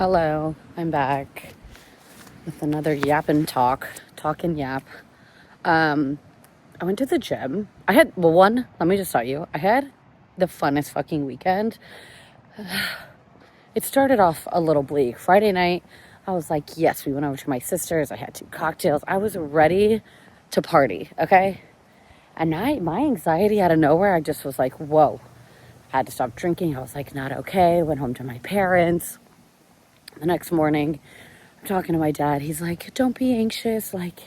Hello, I'm back with another yap and talk and yap. I went to the gym. Let me just tell you, I had the funnest fucking weekend. It started off a little bleak. Friday night, I was like, yes, we went over to my sister's. I had 2 cocktails. I was ready to party, okay? And my anxiety out of nowhere, I just was like, whoa. I had to stop drinking. I was like, not okay. Went home to my parents. The next morning, I'm talking to my dad. He's like, don't be anxious. Like,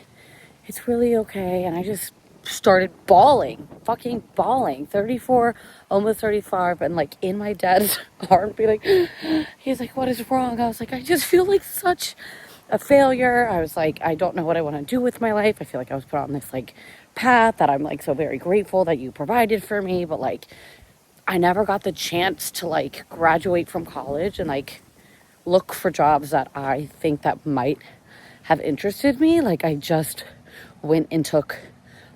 it's really okay. And I just started bawling, fucking bawling. 34, almost 35. And like in my dad's arm, he's like, what is wrong? I was like, I just feel like such a failure. I was like, I don't know what I want to do with my life. I feel like I was put on this like path that I'm like so very grateful that you provided for me. But like, I never got the chance to like graduate from college and like look for jobs that I think that might have interested me. Like I just went and took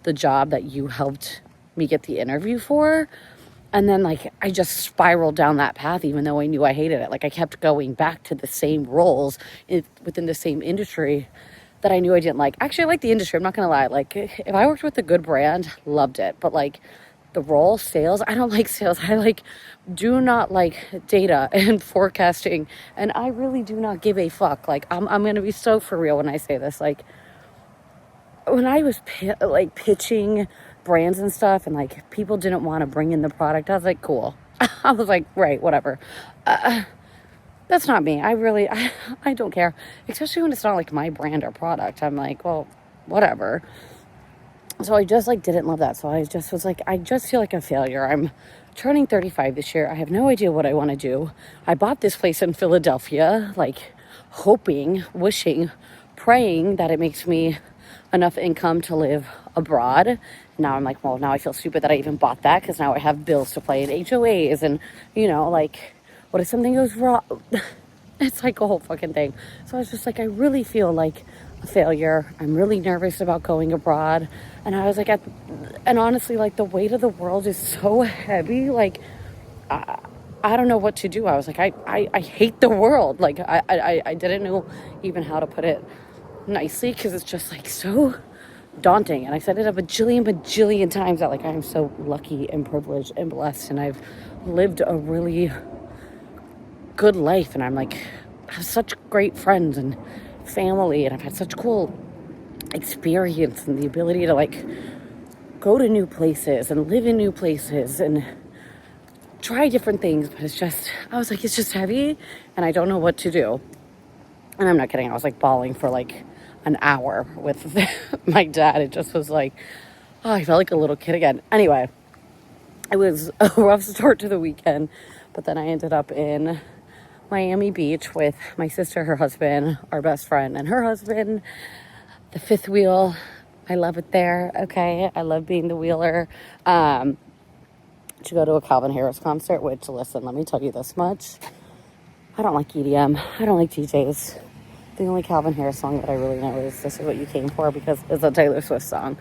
the job that you helped me get the interview for. And then like I just spiraled down that path even though I knew I hated it. Like I kept going back to the same roles within the same industry that I knew I didn't like. Actually, I like the industry. I'm not going to lie. Like if I worked with a good brand, loved it. But like the role sales, I don't like sales. I like do not like data and forecasting, and I really do not give a fuck. Like I'm gonna be so for real when I say this. Like when I was pitching brands and stuff, and like people didn't want to bring in the product, I was like, cool. I was like, right, whatever. That's not me. I don't care, especially when it's not like my brand or product. I'm like, well, whatever. So I just like didn't love that. So I just was like, I just feel like a failure. I'm turning 35 this year. I have no idea what I want to do. I bought this place in Philadelphia, like hoping, wishing, praying that it makes me enough income to live abroad. Now I'm like, well, now I feel stupid that I even bought that because now I have bills to pay and HOAs and, like, what if something goes wrong? It's like a whole fucking thing. So I was just like, I really feel like a failure. I'm really nervous about going abroad. And I was like, and honestly, like the weight of the world is so heavy. Like, I don't know what to do. I was like, I hate the world. Like, I didn't know even how to put it nicely because it's just like so daunting. And I said it a bajillion times that like I'm so lucky and privileged and blessed. And I've lived a really good life. And I'm like, I have such great friends and family. And I've had such cool experience and the ability to like go to new places and live in new places and try different things. But I was like, it's just heavy and I don't know what to do. And I'm not kidding. I was like bawling for like an hour with my dad. It just was like, oh, I felt like a little kid again. Anyway, it was a rough start to the weekend, but then I ended up in Miami Beach with my sister, her husband, our best friend, and her husband, the fifth wheel. I love it there. Okay. I love being the wheeler. To go to a Calvin Harris concert, which, listen, let me tell you this much. I don't like EDM. I don't like DJs. The only Calvin Harris song that I really know is This Is What You Came For because it's a Taylor Swift song.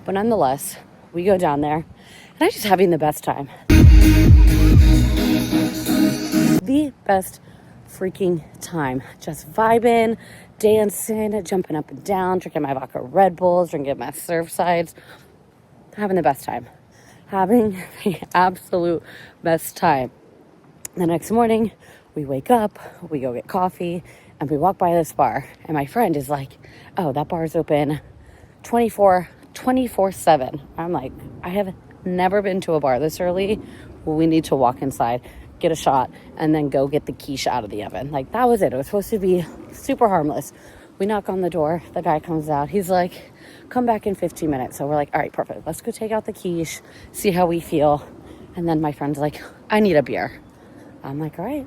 But nonetheless, we go down there and I'm just having the best time. The best freaking time. Just vibing, dancing, jumping up and down, drinking my vodka Red Bulls, drinking my Surfsides. Having the best time. Having the absolute best time. The next morning, we wake up, we go get coffee, and we walk by this bar. And my friend is like, oh, that bar is open 24/7. I'm like, I have never been to a bar this early. Well, we need to walk inside, get a shot, and then go get the quiche out of the oven. Like, that was it. It was supposed to be super harmless. We knock on the door. The guy comes out. He's like, come back in 15 minutes. So we're like, all right, perfect. Let's go take out the quiche, see how we feel. And then my friend's like, I need a beer. I'm like, all right,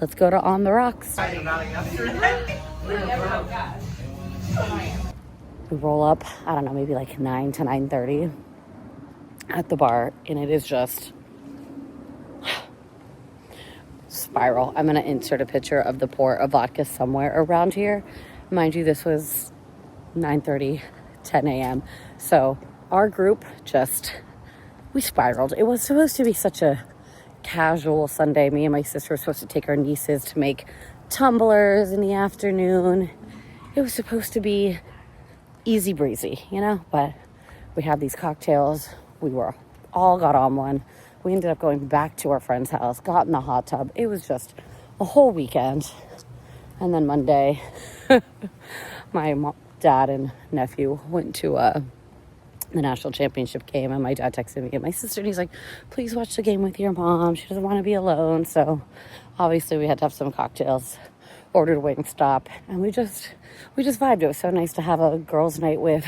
let's go to On the Rocks. We roll up, I don't know, maybe like 9 to 9:30 at the bar. And it is just spiral. I'm going to insert a picture of the pour of vodka somewhere around here. Mind you, this was 9:30, 10 a.m. So our group we spiraled. It was supposed to be such a casual Sunday. Me and my sister were supposed to take our nieces to make tumblers in the afternoon. It was supposed to be easy breezy, you know, but we had these cocktails. We were all got on one. We ended up going back to our friend's house, got in the hot tub. It was just a whole weekend. And then Monday, my dad and nephew went to the national championship game, and my dad texted me and my sister, and he's like, please watch the game with your mom. She doesn't want to be alone. So obviously we had to have some cocktails, ordered a Wingstop, and we just vibed. It was so nice to have a girls' night with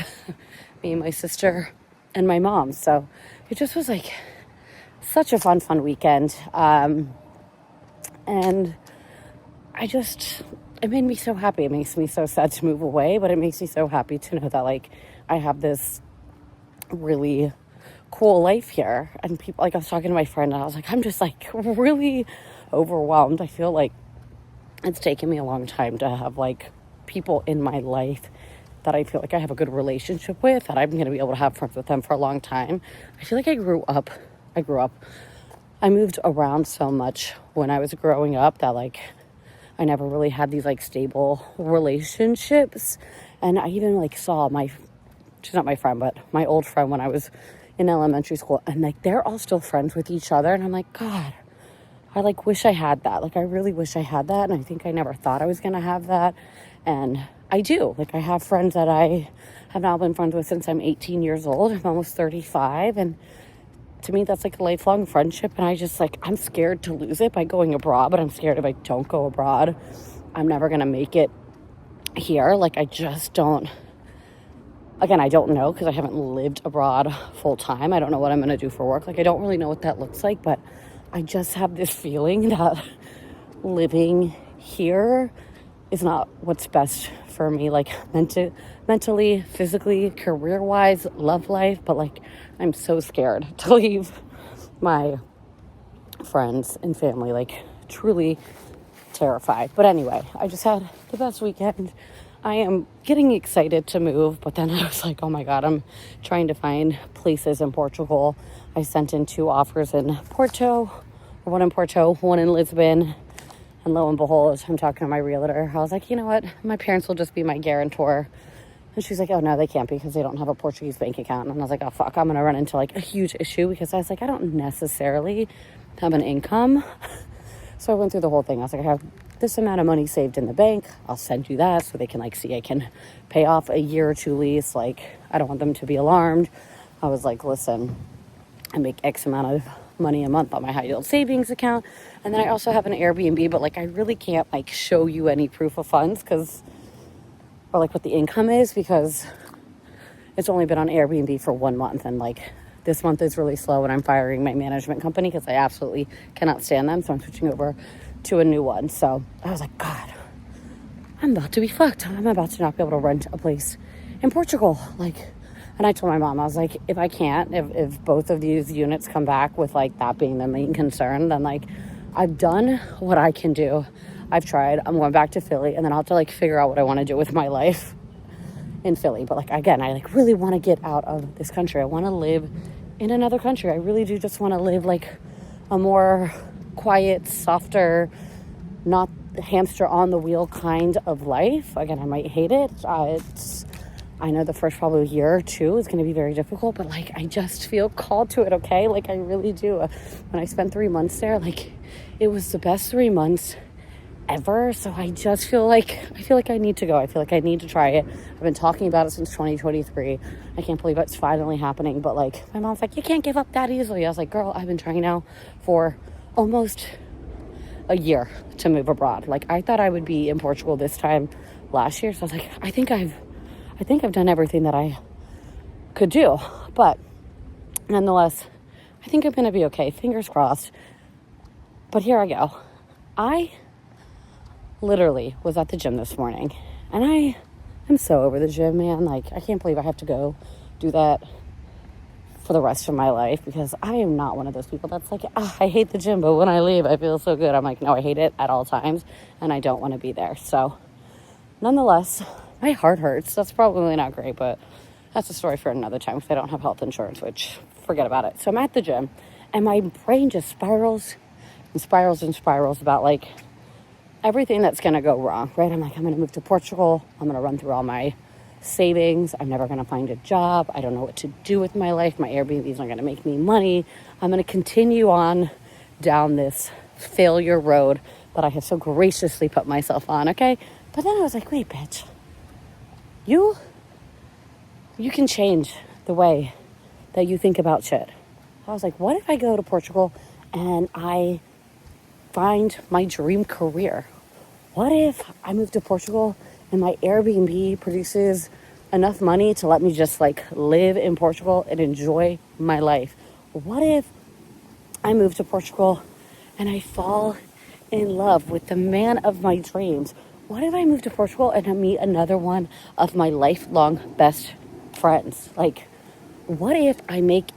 me and my sister and my mom. So it just was like such a fun weekend. And it made me so happy. It makes me so sad to move away, but it makes me so happy to know that like I have this really cool life here. And people, like I was talking to my friend and I was like, I'm just like really overwhelmed. I feel like it's taken me a long time to have like people in my life that I feel like I have a good relationship with, that I'm going to be able to have friends with them for a long time. I feel like I moved around so much when I was growing up that like I never really had these like stable relationships. And I even like saw she's not my friend, but my old friend when I was in elementary school, and like they're all still friends with each other. And I'm like, God, I like wish I had that. Like I really wish I had that. And I think I never thought I was going to have that. And I do. Like I have friends that I have now been friends with since I'm 18 years old. I'm almost 35. And to me, that's like a lifelong friendship. And I just like, I'm scared to lose it by going abroad, but I'm scared if I don't go abroad, I'm never going to make it here. Like I just don't. Again, I don't know because I haven't lived abroad full time. I don't know what I'm going to do for work. Like, I don't really know what that looks like, but I just have this feeling that living here is not what's best for me, like mentally, physically, career-wise, love life. But like, I'm so scared to leave my friends and family, like truly terrified. But anyway, I just had the best weekend. I am getting excited to move, but then I was like, oh my God, I'm trying to find places in Portugal. I sent in 2 offers in Porto, one in Porto, one in Lisbon. And lo and behold, I'm talking to my realtor. I was like, you know what? My parents will just be my guarantor. And she's like, oh no, they can't because they don't have a Portuguese bank account. And I was like, oh fuck, I'm going to run into like a huge issue because I was like, I don't necessarily have an income. So I went through the whole thing. I was like, I have this amount of money saved in the bank. I'll send you that so they can like see I can pay off a year or 2 lease. Like, I don't want them to be alarmed. I was like, listen, I make X amount of money a month on my high yield savings account. And then I also have an Airbnb, but like, I really can't like show you any proof of funds or like what the income is, because it's only been on Airbnb for 1 month. And like, this month is really slow and I'm firing my management company because I absolutely cannot stand them. So I'm switching over to a new one. So I was like, God, I'm about to be fucked. I'm about to not be able to rent a place in Portugal. Like, and I told my mom, I was like, if I can't, if both of these units come back with like that being the main concern, then like I've done what I can do. I've tried. I'm going back to Philly, and then I'll have to like figure out what I want to do with my life in Philly. But like, again, I like really want to get out of this country. I want to live in another country. I really do just want to live like a more quiet, softer, not hamster on the wheel kind of life. Again, I might hate it. I know the first probably year or 2 is going to be very difficult, but like, I just feel called to it. Okay. Like I really do. When I spent 3 months there, like it was the best 3 months ever. So I just feel like I need to go. I feel like I need to try it. I've been talking about it since 2023. I can't believe it's finally happening. But like, my mom's like, you can't give up that easily. I was like, girl, I've been trying now for almost a year to move abroad. Like, I thought I would be in Portugal this time last year. So I was like, I think I've done everything that I could do. But nonetheless, I think I'm going to be okay. Fingers crossed. But here I go. I literally was at the gym this morning, and I am so over the gym, man. Like, I can't believe I have to go do that for the rest of my life, because I am not one of those people that's like, I hate the gym, but when I leave, I feel so good. I'm like, no, I hate it at all times, and I don't want to be there. So nonetheless, my heart hurts. That's probably not great, but that's a story for another time because I don't have health insurance, which forget about it. So I'm at the gym, and my brain just spirals and spirals and spirals about like everything that's going to go wrong, right? I'm like, I'm going to move to Portugal. I'm going to run through all my savings. I'm never going to find a job. I don't know what to do with my life. My Airbnbs aren't going to make me money. I'm going to continue on down this failure road that I have so graciously put myself on, okay? But then I was like, wait, bitch, you can change the way that you think about shit. I was like, what if I go to Portugal and I find my dream career? What if I move to Portugal and my Airbnb produces enough money to let me just like live in Portugal and enjoy my life? What if I move to Portugal and I fall in love with the man of my dreams? What if I move to Portugal and I meet another one of my lifelong best friends? Like, what if I make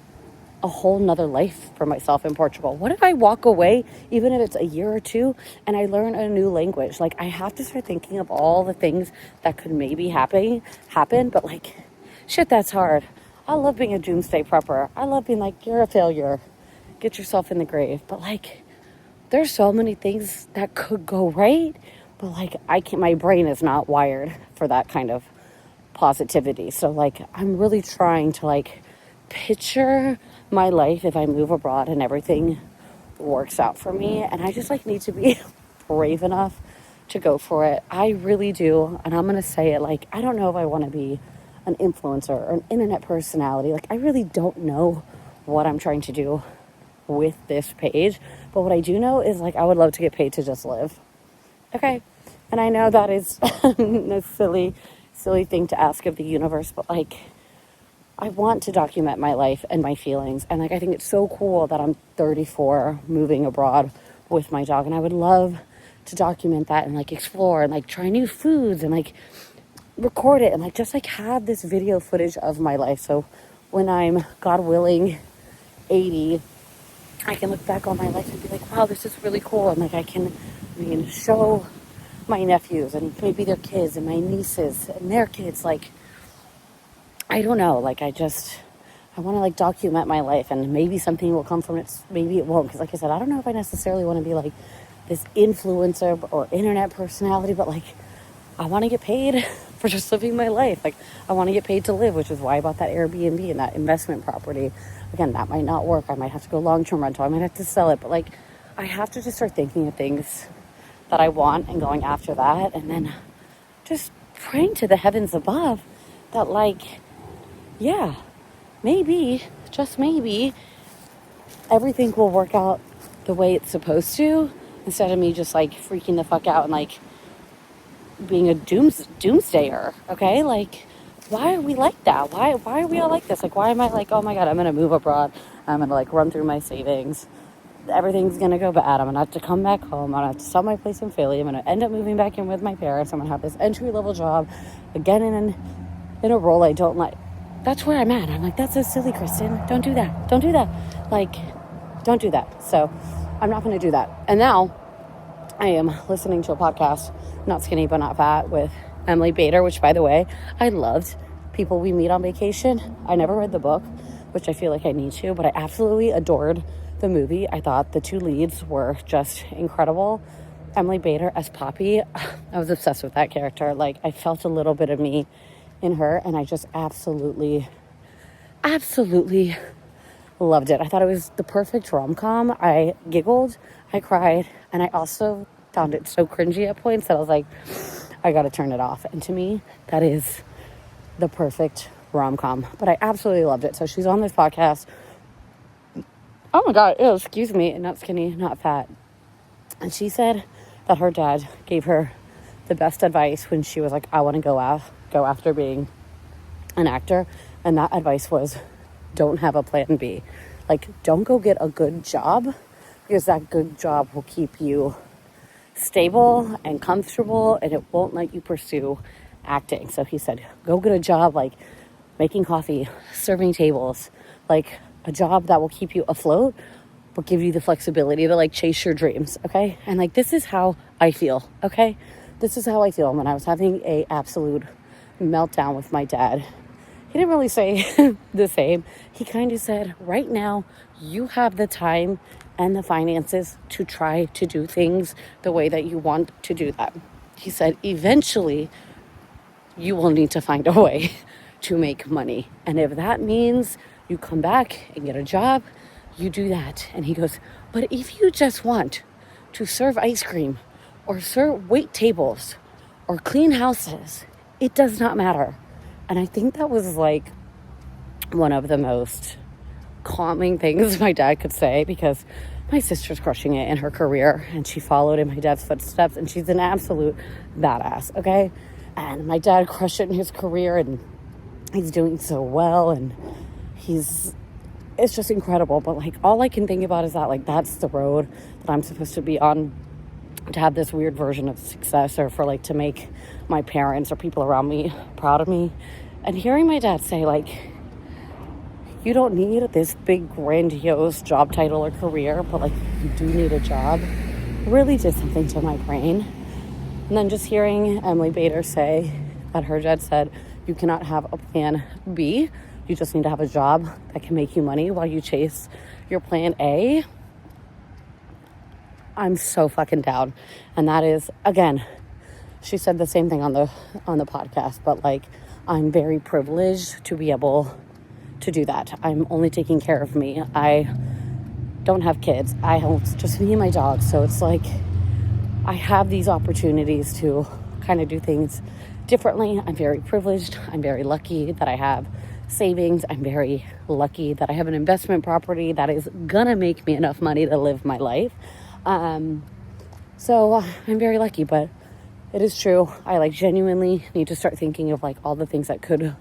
a whole nother life for myself in Portugal? What if I walk away, even if it's a year or two, and I learn a new language? Like, I have to start thinking of all the things that could maybe happen, but like, shit, that's hard. I love being a doomsday prepper. I love being like, you're a failure, get yourself in the grave. But like, there's so many things that could go right, but like, my brain is not wired for that kind of positivity. So like, I'm really trying to like picture my life if I move abroad and everything works out for me, and I just like need to be brave enough to go for it. I really do. And I'm gonna say it, like, I don't know if I want to be an influencer or an internet personality. Like, I really don't know what I'm trying to do with this page, but what I do know is like, I would love to get paid to just live, okay? And I know that is a silly thing to ask of the universe, but like, I want to document my life and my feelings. And like, I think it's so cool that I'm 34 moving abroad with my dog. And I would love to document that and like explore and like try new foods and like record it and like just like have this video footage of my life. So when I'm, God willing, 80, I can look back on my life and be like, wow, this is really cool. And like, I can show my nephews and maybe their kids and my nieces and their kids, like, I don't know, like, I want to like document my life, and maybe something will come from it, maybe it won't, because like I said, I don't know if I necessarily want to be like this influencer or internet personality, but like, I want to get paid for just living my life. Like, I want to get paid to live, which is why I bought that Airbnb and that investment property. Again, that might not work. I might have to go long-term rental. I might have to sell it, but like, I have to just start thinking of things that I want and going after that, and then just praying to the heavens above that like, yeah, maybe, just maybe, everything will work out the way it's supposed to, instead of me just like freaking the fuck out and like being a doomsdayer, okay? Like, why are we like that? Why are we all like this? Like, why am I like, oh my God, I'm gonna move abroad, I'm gonna like run through my savings, everything's gonna go bad, I'm gonna have to come back home, I'm gonna have to sell my place in Philly, I'm gonna end up moving back in with my parents, I'm gonna have this entry-level job again in a role I don't like. That's where I'm at. I'm like, that's so silly, Kristen. Don't do that. Don't do that. Like, don't do that. So I'm not going to do that. And now I am listening to a podcast, Not Skinny But Not Fat, with Emily Bader, which, by the way, I loved. People We Meet on Vacation. I never read the book, which I feel like I need to, but I absolutely adored the movie. I thought the two leads were just incredible. Emily Bader as Poppy, I was obsessed with that character. Like, I felt a little bit of me in her, and I just absolutely loved it. I thought it was the perfect rom-com. I giggled, I cried, and I also found it so cringy at points that I was like, I gotta turn it off. And to me, that is the perfect rom-com. But I absolutely loved it. So she's on this podcast. Oh my God, ew, excuse me, Not Skinny, Not Fat. And she said that her dad gave her the best advice when she was like, I want to go after being an actor. And that advice was, don't have a plan B. Like, don't go get a good job, because that good job will keep you stable and comfortable, and it won't let you pursue acting. So he said, go get a job like making coffee, serving tables, like a job that will keep you afloat, but give you the flexibility to like chase your dreams, okay? And like, this is how I feel, okay? This is how I feel when I was having a absolute meltdown with my dad. He didn't really say the same. He kind of said, right now, you have the time and the finances to try to do things the way that you want to do them. He said, eventually, you will need to find a way to make money. And if that means you come back and get a job, you do that. And he goes, but if you just want to serve ice cream or wait tables or clean houses, it does not matter. And I think that was like one of the most calming things my dad could say, because my sister's crushing it in her career and she followed in my dad's footsteps and she's an absolute badass, okay? And my dad crushed it in his career and he's doing so well and it's just incredible. But like all I can think about is that like that's the road that I'm supposed to be on, to have this weird version of success, or for like to make my parents or people around me proud of me. And hearing my dad say like, you don't need this big grandiose job title or career, but like you do need a job, really did something to my brain. And then just hearing Emily Bader say that her dad said you cannot have a plan B, you just need to have a job that can make you money while you chase your plan A. I'm so fucking down. And that is, again, she said the same thing on the podcast, but like I'm very privileged to be able to do that. I'm only taking care of me. I don't have kids. It's just me and my dog. So it's like I have these opportunities to kind of do things differently. I'm very privileged. I'm very lucky that I have savings. I'm very lucky that I have an investment property that is gonna make me enough money to live my life. So I'm very lucky, but it is true. I like genuinely need to start thinking of like all the things that could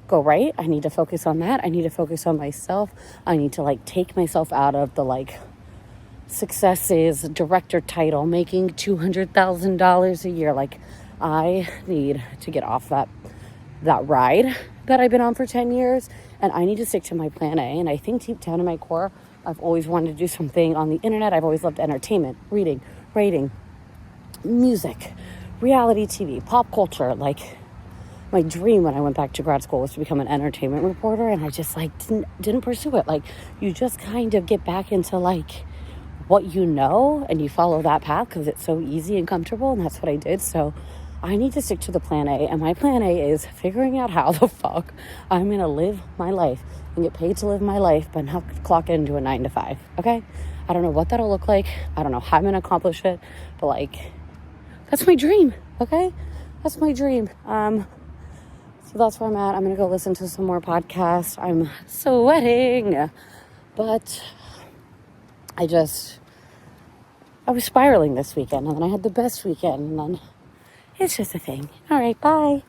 go right. I need to focus on that. I need to focus on myself. I need to like take myself out of the like successes, director title, making $200,000 a year. Like I need to get off that ride that I've been on for 10 years, and I need to stick to my plan A. And I think deep down in my core, I've always wanted to do something on the internet. I've always loved entertainment, reading, writing, music, reality TV, pop culture. Like my dream when I went back to grad school was to become an entertainment reporter, and I just like didn't pursue it. Like you just kind of get back into like what you know and you follow that path because it's so easy and comfortable, and that's what I did. So I need to stick to the plan A, and my plan A is figuring out how the fuck I'm gonna live my life and get paid to live my life, but not clock into a 9 to 5. Okay, I don't know what that'll look like. I don't know how I'm gonna accomplish it, but like that's my dream. Okay, that's my dream. So that's where I'm at. I'm gonna go listen to some more podcasts. I'm sweating, but I was spiraling this weekend, and then I had the best weekend, and then it's just a thing. All right, bye.